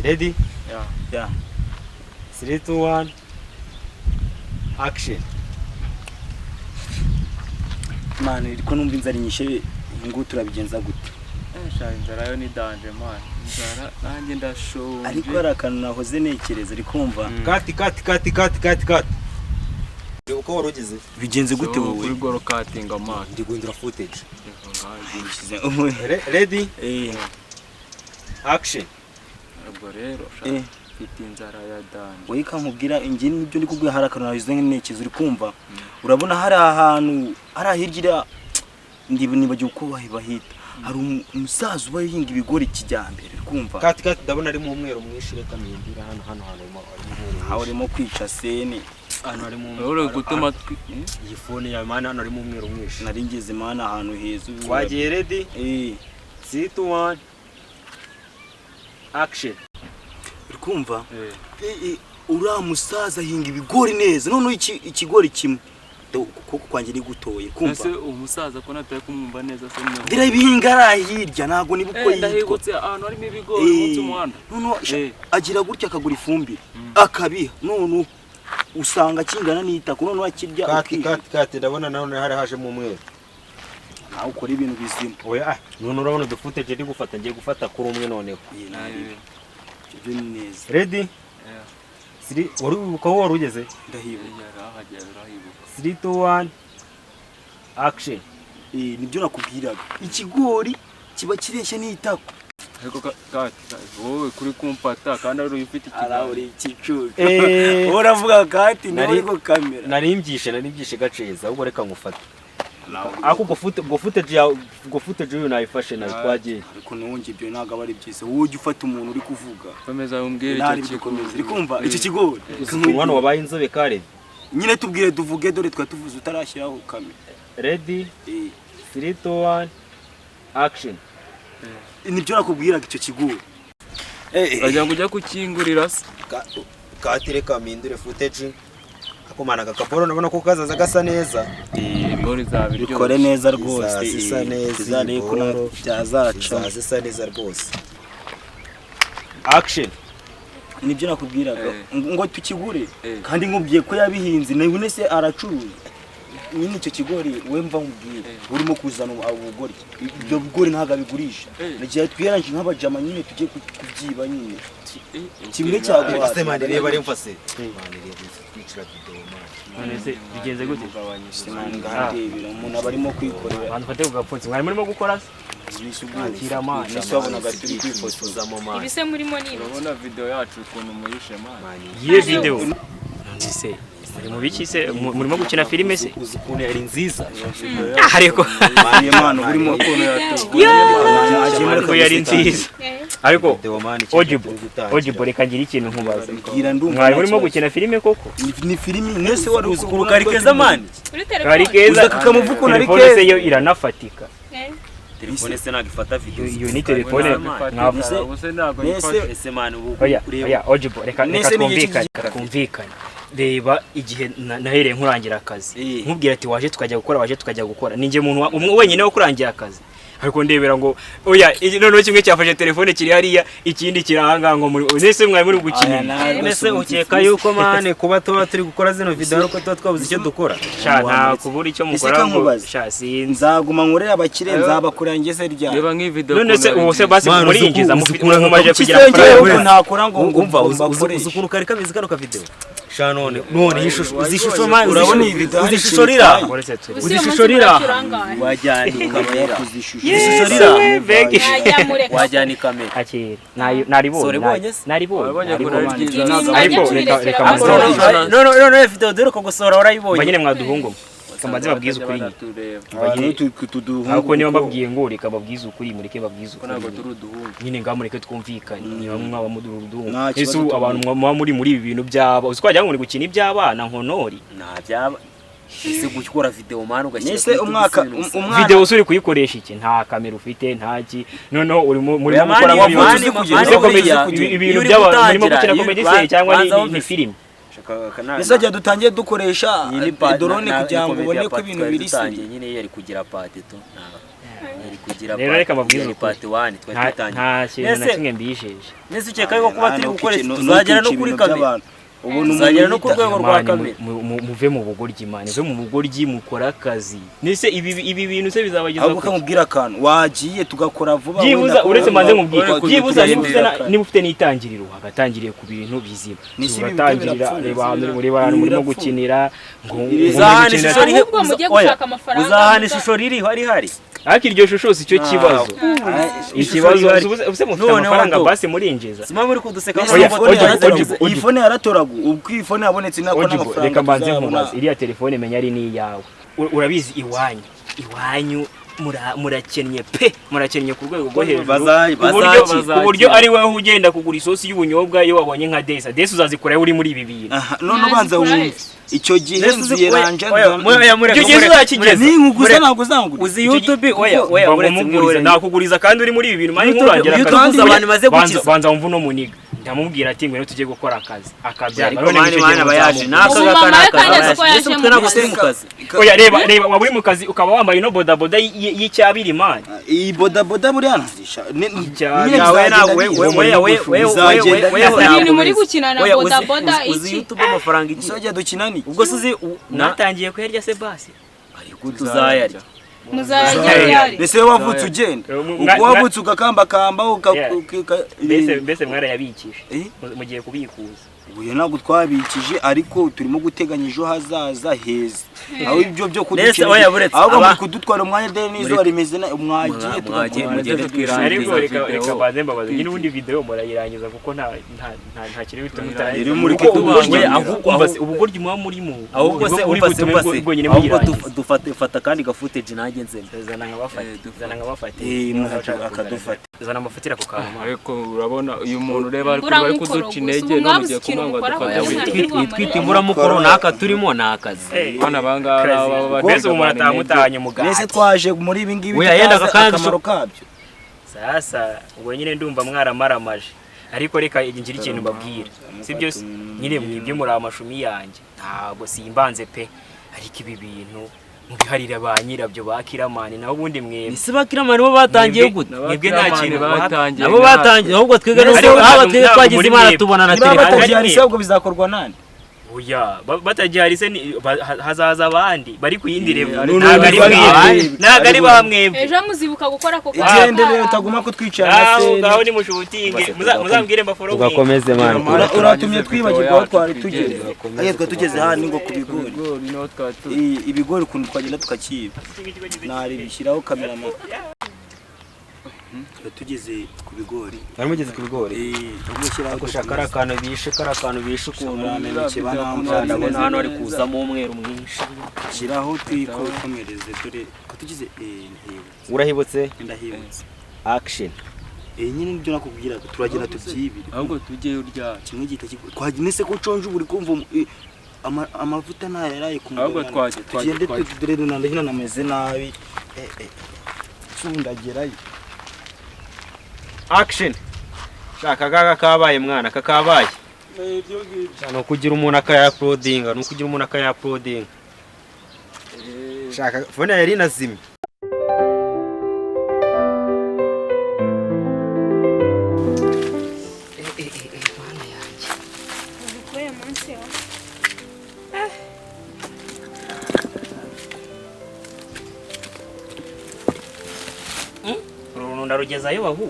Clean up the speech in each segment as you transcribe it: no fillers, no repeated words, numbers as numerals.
Ready? Yeah. 3, 2, 1. Action. Man, ko numva inzara inyishe ngo turabigenza gute? Inzara yo ni danger man. Inzara nanjye ndashonje. Ariko arakantu nahoze nekereza rikumva. Cut. Uko warugize? Bigenze gute wowe? Kuri goro cutting man. Ndi guhindura footage. Ready? Ready? Action. Ubwo rero mfite inzara ya danger. Wowe kamubwira ingi nibyo ndi kubwira harakantu nahoze nekereza uri kumva. Urabona hari ahantu hari hirya nibagiye uko bahita. Hari umusaza uba yihinga ibigori kijyambere kumva. Cut ndabona ari mu umweru mwishire kamindira hano aho urimo kwica sene. Hano ari mu uri gutuma iyi phone yawe mana hano ari mu umweru mwishi. Nari ngeze mana ahantu heza. Wagiye ready? 3, 2, 1. Action. Uri kumva? Ura musaza hinga ibigori neza. None ikigori kimwe. Kuko kwanjye ni gutoye kumva. Ese umusaza ko natari kumumva neza se niyo. Dira ibihinga hirya nago nibuko yitwa. Ndahigutse ahantu harimo ibigori munsi umuhanda. None agira gutya akagura ifumbire. Akabiha. None usanga kingana n'itako none wakirya. Cut ndabona none hari haje mu umweru. Naho ukora ibintu bizima. Oya none urabona dufootage ndi gufata ngiye gufata kuri umwe noneho. Ibyo ni neza. Ready? 3 uko warugeze? Ndahibuka. 3, 2, 1. Action. Nibyo nakubwiraga. Ikigori kiba kireshya n'itako. Ariko wowe kuri kumpata kandi ari ufite ikigori ikicucu. Uravuga kati nari ko kamera. Narimbyishe gaceza ahubwo reka ngufata. Ako go footage yo nayifashe nayo twagiye. Ariko nonge ibyo naga bari byise. Wowe ufata umuntu uri kuvuga. Komeza umbwire icyo kikomeza. Rikumva icyo kigori. Hano wabaye inzobe kare. Nyine tubwire tuvuge dore twa tuvuze utarashyiraho kamera. Ready? 3, 2, 1. Action. Nibyo nakubwiraga icyo kigori. Bajya kujya kukingurira se. Katire kamindure footage. Akomana gakaporo nabona ko kazaza gasa neza. Ibigori zabiryo. Bikore neza rwose. Isa neza. Zane ko byazaca. Isa neza rwose. Action. Nibyo nakubwiraga ngo tukigure kandi nkubwiye ko yabihinze none se aracuruza. Nyine icyo kigori we mva nkubwire urimo kuzana ubugori. Ibyo bigori ntaga bigurisha. Nagiye twiranje nk'abajama nyine tujye kubyiba nyine. Kimwe cyagwa semane reba ari mfase. Mane reba twicira video mane. None se bigenze gute gabanyije ngandebira umuntu abarimo kwikorera. Abantu fate ugapfunze mwari murimo gukora se. Nisubira mane nisabona gaturi kwifotoza mu mane. Ibise murimo nini? Urabona video yacu ukuntu muyishe mane. Ye video. None se muri mu biki se murimo gukina filime se? Ukuntu yari nziza. Ariko mane mane urimo ukuntu ariko yari nziza. Ariko Ojibo reka ngira ikintu nkubaza. Mwari murimo gukina filime koko? Ni filime nese wari uzukuru karikeza mane. Karikeza kakamuvuko nari keza. Telefone yo iranafatika. Telefone se nagifata video. Iyo ni telefone mwavuze ntago yifashe ese mane ubu. Oya Ojibo reka kumvikana. Reba igihe nahereye nkurangira akazi. Nkubwira ati waje tukajya gukora. Ninjye muntu umwe wenyine wo kurangira akazi. Ariko ndebera ngo oya noneho kimwe cyafashe telefone kiri hariya ikindi kirahanga ngo nese mwari muri gukina. Nese ukeka yuko mane kuba tuba turi gukora zino video ariko tuba twabuze icyo dukora. Sha nta kubura icyo mukora ngo sha nzaguma nkurera abakire nzabakurangeze rya. Reba nk'ivideo. None se uwo se basi murinjiza mumaje kugira ngo ntakora ngo umva uzukuru kari kamizi kano ka video. Sha none izishusho mane urabona iyi video uzishishorira wajyana kamera kuzishusho wajyana kamera akira naribonye ariko reka no video dore ko gusora urayibonye nyine mwaduhungu kamaze babwiza ukuri ahubwo niba mbabwiye ngo reka babwiza ukuri mureke babwiza ukuri nyine ngamureke twumvikane niba mwaba muduruduhungu ese abantu mwaba muri ibi bintu byaba uzikwagira ngo muri gukina iby'abana nkonori nta byaba ese gukora video mane ugashyira nese umwaka video usuri kuyikoresha iki nta kamera ufite ntaki noneho uri muri gukora ibintu by'abantu muri gukina comedy se cyangwa ni film Bizajya dutangiye dukoresha drone kugira ngo ubone ko ibintu biri sange nyine yari kugira pati to kugira rero reka mabwize part 1 twari tutangiye nta kintu na kimwe mbisheje nese ukeka yuko kuba turi gukora tuzagera no kuri kamera ubu tuzagera no ku rwego rwa kamera muve mu bugoryi imana muve mu bugoryi mukora akazi nese ibi bintu se bizabageza ahubwo kamubwira akantu wagiye tugakora vuba byibuza uretse manze mubwira byibuza niba ufite n'itangiriro hagatangiriye ku bintu bizima uratangirira reba ahantu murimo gukinira ngo uzahana ishusho riri uzahana ishusho riri hari ariko iryo shusho si cyo kibazo ikibazo ubuse mufite amafaranga basi murinjiza sima muri kuduseka iphone yaratoragu ubwo iphone yabonetse nako n'amafaranga reka mbanze nkumaze iriya telefone menya ari niyawe urabizi iwanyu murakennye pe murakennye ku rwego rwo hejuru ku buryo ari wowe ugenda kugura isosi y'ubunyobwa iyo wabonye nka desi uzazikora uri muri ibi bintu none ubanza wumve icyo gihe nziranje icyo gihe uzakigeza ninkuguza ntabwo uzangura uzi YouTube oya uretse nakuguriza kandi uri muri ibi bintu mani nkurangira akazi abantu maze gukiza banza wumva no muniga ndamubwira ati ngwino tujye gukora akazi akabyara none mwana bayaje nakazi twe nagusema kazi oya reba waba uri mu kazi ukaba wambaye no bodaboda y'icyabiri mani iyi bodaboda muri hanazisha yawe nawe ni muri gukina na bodaboda uzi YouTube amafaranga iki sojya dukinani ubwo suzi natangiye kuyarya se basi ariko tuzayarya muzayarya ese wavutse ugenda uko wavutse ugakambakamba mbese mwarayabikije mugiye kubikuza uyu ntabwo twabikije ariko turimo guteganya ejo hazaza heza aho ibyo byo kudukina ahubwo muri kudutwara umwanya de n'izuba rimeze mwagiye mugende twirangiriza ariko reka baze mbabaze nyine ubundi video murayirangiza kuko nta kintu bita iri muri kutubonye ubugoryi muba murimo ahubwo se ahubwo dufata kandi gafootage nanjye nzembe zana nkabafate akadufata zana amafatira ku kantu ariko urabona uyu muntu ureba ariko bari kuduca intege no mugiye kumanga dufata twita imburamukoro naka turimo nakazi bana bangara mbese umuntu atamutanye umugati nese twaje muri ibi ngibi akamaro kabyo sasa ubwo nyine ndumva mwaramaramaje ariko reka ngira ikintu mbabwira sibyo nyine mwibye muri amashumi yanjye ntabwo simbanze pe ariko ibi bintu mubiharira ba nyirabyo bakiramani naho ubundi mwebwe isi bakiramani bo batangiye gute mwebwe nta kintu batangiye nabo batangiye ahubwo twiga haba twiga twagize imana tubona na telefone ahubwo bizakorwa nande oya batagihari se hazaza abandi bari kuyindire ntago ari bamwebwe ejo muzibuka gukora ko igendere utaguma kutwicara se ngaho ni mushutinge muzambwire mbaforo ugakomeze man uratumye twibagirwa aho twari tugeze twari tugeze hano ngo kubigori ibigori kuntu twagenda tukakiba nari bishyiraho kamerama tugeze ku bigori bari mugeze ku bigori gushaka akantu bishe ukuntu ndabona hano ari kuzamo umweru mwinshi shyiraho twikomereze dore ko tugeze urahibutse ndahibutse action nyine nibyo nakubwiraga turagenda tubyibire ahubwo tujye urya kimwe gita twagine se ko conje buri kumva amavuta ntayaraye ku ahubwo tugende dore hino nameze nabi sundagerayo action shaka gaga kabaye mwana kakabaye no kugira umuntu akayaploadinga shaka fone yari nazimye mana yanjye ubikuye munsi yo uruntu ndarugezayo bahu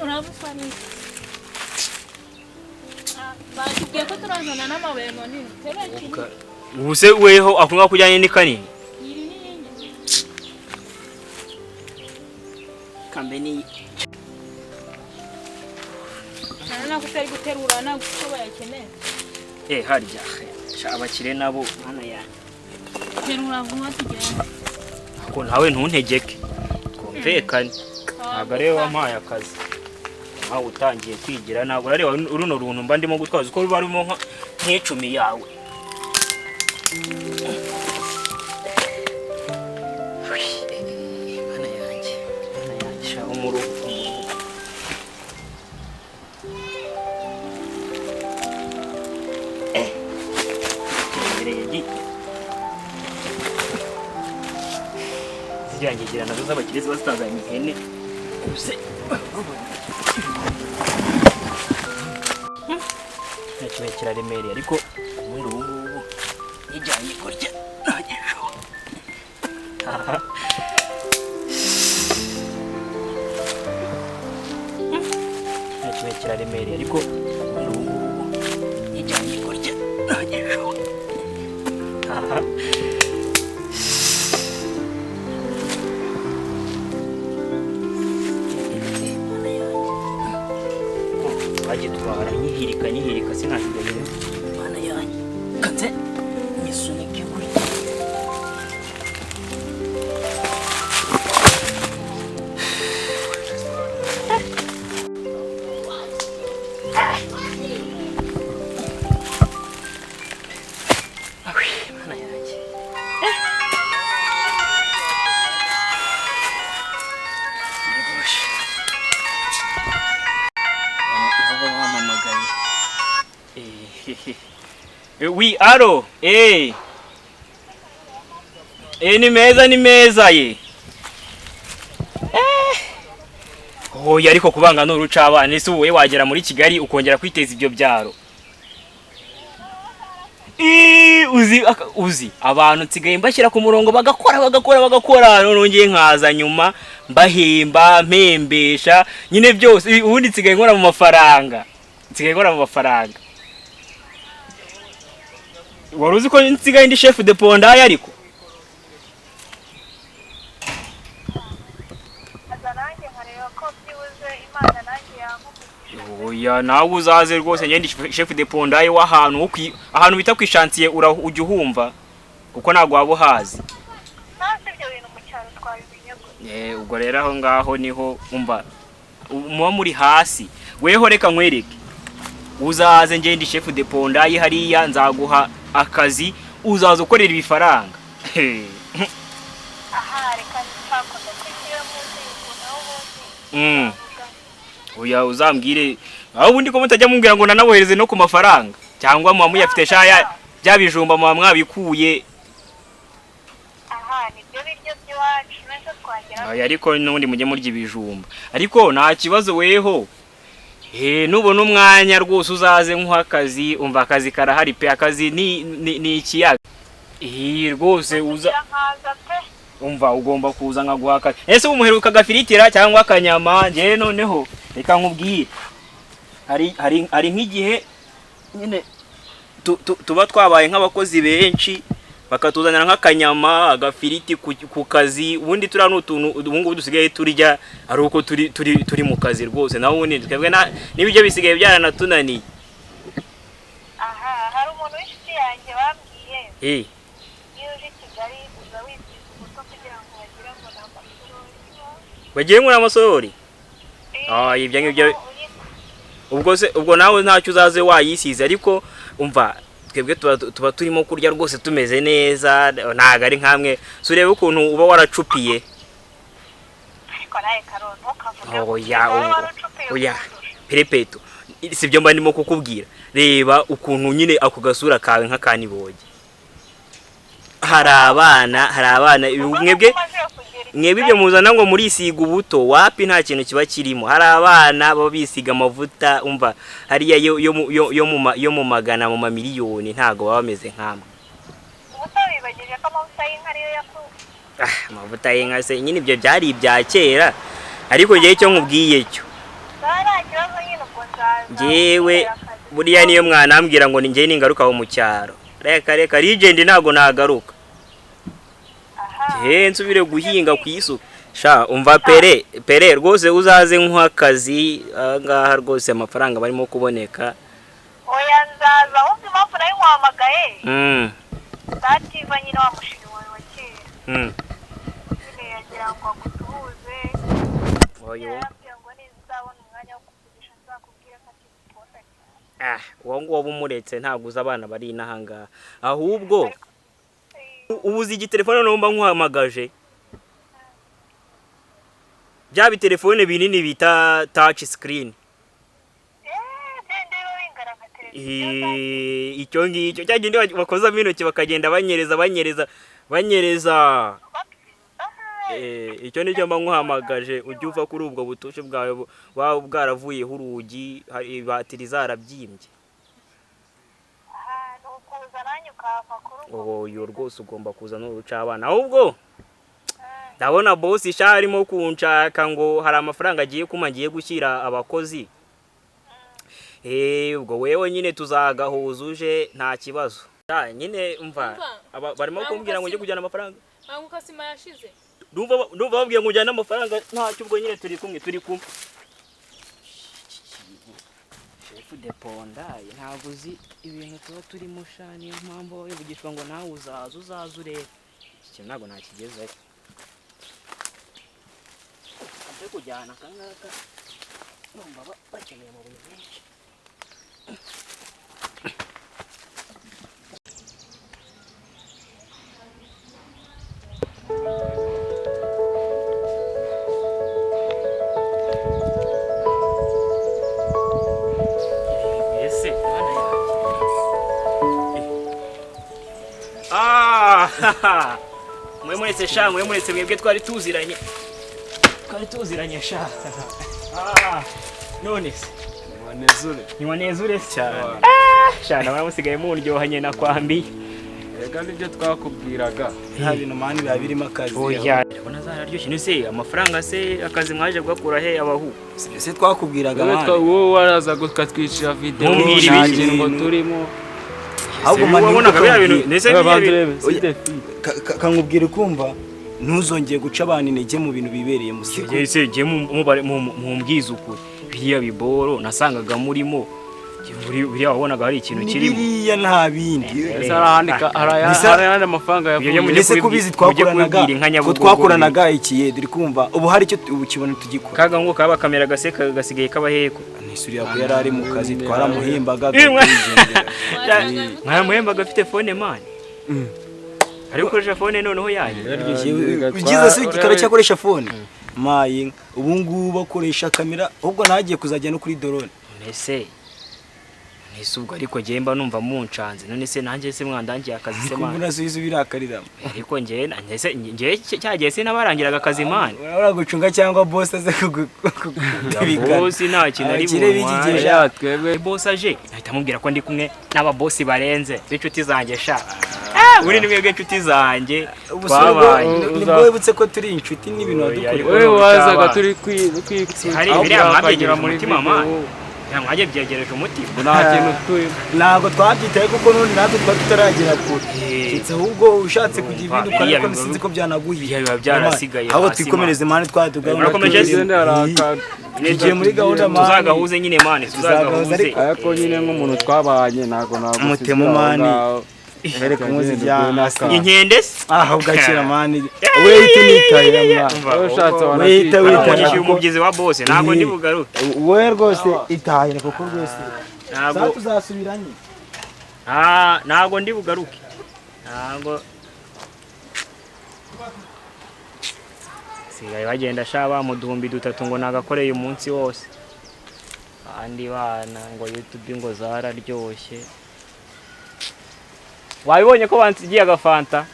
urabufani batubwiye ko turazana n'amabuye manini ubu se weho akunga kujyanye ni kanini kambeni nako utari guterura nako uko bayakeneye harya abakire nabo hano yanjye terura vuba tugende ako nawe ntuntegeke twumvikane ntabwo ariwe wampaye akazi nawe utangiye kwigira ntabwo areba runo runtu mba ndimo gutwaza uko ruba rurimo nk'icumi yawe mana yanjye shaho mu rugo ziriya ngegera nazo z'abakire ziba zitanganya ihene uze nacyo kiraremereye ariko ubundi ubu ngubu nijyanye kurya ntagisho nacyo kiraremereye ariko ubundi ubu ngubu nijyanye kurya ntagisho bagiye tubahara nyihirika sinahirira mana yanjye kanze nisunike kuri mana yanjye Oui, alo, ni meza ye. Oya ariko kubanga n'uruca abana ese wowe wagera muri Kigali ukongera kwiteza ibyo byaro. Uzi abantu nsigaye mbashyira ku murongo bagakora nongeye nkaza nyuma mbahemba mpembesha nyine byose ubundi nsigaye nkora mu mafaranga. Wari uzi ko nsigaye ndi chef de pondaye ariko nanjye nkareba ko byibuze Imana nanjye yankumugisha. oya nawe uzaze rwose njye ndi chef de pondaye w'ahantu ahantu bita kwishantiye ujya uhumva kuko ntago waba uhazi. Nase ibyo bintu mu cyaro twabimenye gute? Ubwo rero aho ngaho niho umva muba muri hasi weho reka nkwereke uzaze njye ndi chef de pondaye hariya nzaguha akazi uzaza ukorera ibifaranga. Aha reka ntakunda kwigira munsi y'ukuntu oya uzambwire aho ubundi ko mutajya mumbwira ngo nanabohereze no ku mafaranga cyangwa muba muyafite shaya byabijumba muba mwabikuye. Aha nibyo biryo by'iwacu nacyo twagera. Oya ariko n'ubundi mujye murya ibijumba ariko nta kibazo weho nubona umwanya rwose uzaze nk'akazi umva akazi karahari pe akazi ni ikiyaga rwose uza umva ugomba kuza nkaguha akazi ese umuheruka agafiritira cyangwa akanyama njye noneho reka nkubwire hari nk'igihe nyine tuba twabaye nk'abakozi benshi bakatuzanira nk'akanyama agafiriti ku kazi ubundi turiya n'utuntu ubu ngubu dusigaye turya ari uko turi mu kazi rwose naho ubundi twebwe n'ibiryo bisigaye byaranatunaniye. Aha hari umuntu w'inshuti yanjye bambwiye iyo uje i Kigali uza wisize ubuto kugira ngo bagire ngo ni amasorori. Bagire ngo ni amasorori? Ibyo ngibyo ubwo nawe ntacyo uzaze wayisize ariko umva twebwe tuba turimo kurya rwose tumeze neza ntago ari nkamwe so urebe ukuntu uba waracupiye. Ariko nawe karonto kavuga oya perepeto sibyo mba ndimo kukubwira reba ukuntu nyine ako gasura kawe nk'akaniboge. Hari abana mwebwe ibyo muzana ngo murisiga ubuto wapi nta kintu kiba kirimo. Hari abana baba bisiga amavuta umva hariya yo mu magana mu mamiliyoni ntago baba bameze nk'amwe. Ubuto bibageje ko amavuta y'inka ariyo yakuwe. Amavuta y'inka se nyine ibyo byari ibya kera ariko njyewe icyo nkubwiye cyo nta kibazo nyine ubwo nzaza. Njyewe buriya niyo mwanambwira ngo njye ningaruka aho mu cyaro reka legend ntago nagaruka. Nsubire guhinga ku isuka sha umva pere rwose uzaze nk'akazi ngaha rwose amafaranga barimo kuboneka. Oya nzaza wumva impamvu nayo nkwamagaye dativa nyine wa mushiri wawe wa kera nyine yagira ngo agutuhuze yarambwira ngo nizabona umwanya wo kukugisha nzakubwira ko akigukunda cyane. uwo nguwo bumuretse ntabwo uzi abana bari inahangaha ahubwo ubuze igitelefone nomba nkuhamagaje bya bitelefone binini bita touch screen. Icyo ngicyo cyagende bakoza mintoki bakagenda banyereza icyo nicyo mba nkuhamagaje ujye uva kuri ubwo butushe bwawe waba bwaravuyeho urugi batiri zarabyimbye. ni ukuza nanjye ukava kuri ubwo. Yo rwose ugomba kuza n'uruca abana ahubwo ndabona boss isha arimo kunshaka ngo hari amafaranga agiye ngiye gushyira abakozi. Ubwo wewe nyine tuzagahuza uje nta kibazo. Nyine umva barimo kumbwira ngo njye kujyana amafaranga. Anguka sima yashize. Ndumva babwiye ngo ujyana amafaranga ntacyo ubwo nyine turi kumwe. Chef de Pondaye ntabwo uzi ibintu tuba turi mushani impamvu yavugishwa ngo nawe uzaza urebe. Iki ntabwo nakigezayo. Ate kujyana kangaka. Numva bakeneye mu bintu byinshi. Mwemuretse mwebwe twari tuziranye sha. None se niwanezure cyane. Shana baramusigaye mundyohanye na kwambi. Ega nibyo twakubwiraga. Nta bintu mani babirimo akazi. Oya ndabona zararyoshye nise amafaranga se akazi mwaje gukura he abahu. Se twakubwiraga mani. Wowe waraza gukatwicira video ngo turimo. Ahubwo mani wabona kabira bintu nese kankubwira kumva ntuzongeye guca abantu intege mu bintu bibereye mu siko. Ese je mu mbwiza ukuri biriya biboro nasangaga murimo buriya wabonaga hari ikintu kirimo. Biriya nta bindi. Ese arayandi amafaranga yavuye. Ese kubizi twakoranaga ikiye duri kumva ubu hari icyo ukibona tugikora. Kaga ngo kaba kamera gaseka gasigaye kabaheko. Nisuriya ko yari ari mu kazi twaramuhembaga. Mwaramuhembaga afite phone man. Ari gukoresha phone noneho yaje. Ugize se igikara cyakoresha phone. Mayi ubu ngubu bakoresha kamera ahubwo nagiye kuzajya no kuri drone. Nese ubwo ariko gemba numva muncanze none se nanjye se mwandangiye akazi se man. Kumbona suyizo birakarira. Ariko ngiye cyagiye se nabarangiraga akazi man. Urabura gucunga cyangwa boss aze kugubika. Boss nta kintu ari bumwa. Twebwe boss aje ahita mubwira ko ndi kumwe n'aba boss barenze b'inshuti zanjye sha. Uri ni mwebwe inshuti zanjye twabaye. Nibwo wibutse ko turi inshuti n'ibintu wadukoreye. Wewe wazaga turi hari biriya mwabyegereje umutima man. Mwajye byegereje umutima. Nta kintu turi. Ntabwo twabyitaye kuko none natwe twari tutaragira kure. Ndetse ahubwo ushatse kugira ibintu ukora ko sinzi ko byanaguhiye. Biba byarasigaye. Ahubwo twikomereze mani twadugaho. Murakomeje Nigiye muri gahunda mani. Tuzagahuze nyine mani tuzagahuze. Ariko nyine nk'umuntu twabanye ntabwo umutemo mani. Hereka muzi byana inkende se ugakira mani wehita unitahira mwa wehita umubyizi wa boss ntabwo ndi bugaruke wowe rwose itahira kuko rwose ntabwo tuzasubiranye ntabwo ndi bugaruke ntabwo sigaye bagenda shaba mu 2003 ngo nagakoreye umunsi wose kandi bana ngo YouTube ngo zararyoshye. Wabibonye ko bansigiye agafanta